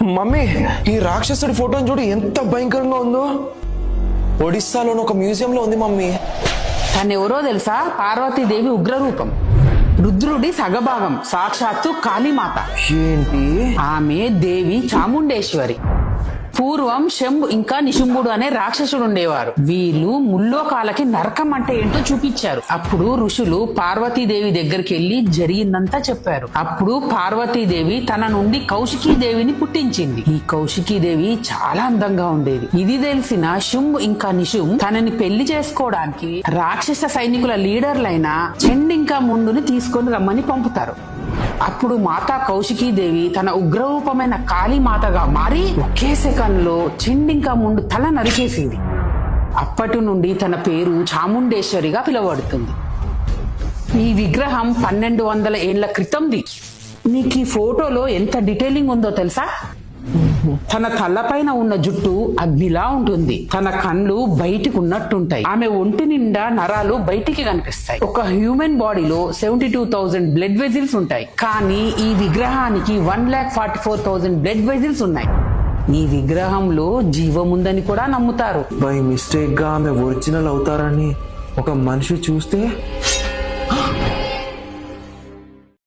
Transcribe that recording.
Mummy, ఈ రాక్షసుడి ఫోటోని చూడు ఎంత భయంకరంగా ఉందో. ఒడిస్సాలోని ఒక మ్యూజియంలో ఉంది మమ్మీ. తనెవరో తెలుసా? పార్వతీదేవి ఉగ్రరూపం, రుద్రుడి సగభాగం, సాక్షాత్తు కాళీమాత. ఏంటి? ఆమె దేవి చాముండేశ్వరి. పూర్వం శంభు ఇంకా నిశుంభుడు అనే రాక్షసుడు ఉండేవారు. వీళ్ళు ముల్లోకాలకి నరకం అంటే ఏంటో చూపించారు. అప్పుడు ఋషులు పార్వతీదేవి దగ్గరికి వెళ్లి జరిగిందంతా చెప్పారు. అప్పుడు పార్వతీదేవి తన నుండి కౌశికీదేవిని పుట్టించింది. ఈ కౌశికీదేవి చాలా అందంగా ఉండేది. ఇది తెలిసిన శుంభు ఇంకా నిశుం తనని పెళ్లి చేసుకోవడానికి రాక్షస సైనికుల లీడర్లైన చండింకా ముండుని తీసుకొని రమ్మని పంపుతారు. అప్పుడు మాతా కౌశికీదేవి తన ఉగ్రరూపమైన కాళీమాతగా మారి ఒకే సెకండ్లో చండింకా ముందు తల నరికేసింది. అప్పటి నుండి తన పేరు చాముండేశ్వరిగా పిలువబడుతుంది. ఈ విగ్రహం 1200 ఏళ్ల క్రితంది. నీకు ఈ ఫోటోలో ఎంత డీటెయిలింగ్ ఉందో తెలుసా? తన తలపైన ఉన్న జుట్టు అగ్నిలా ఉంటుంది. తన కళ్ళు బయటికి ఉన్నట్టుంటాయి. ఆమె ఒంటి నిండా నరాలు బయటికి కనిపిస్తాయి. ఒక హ్యూమన్ బాడీలో 72,000 బ్లడ్ వెజిల్స్ ఉంటాయి. కానీ ఈ విగ్రహానికి 1,44,000 బ్లడ్ వెజిల్స్ ఉన్నాయి. ఈ విగ్రహంలో జీవం ఉందని కూడా నమ్ముతారు. బై మిస్టేక్ గా ఆమె ఒరిజినల్ అవుతారని ఒక మనిషి చూస్తే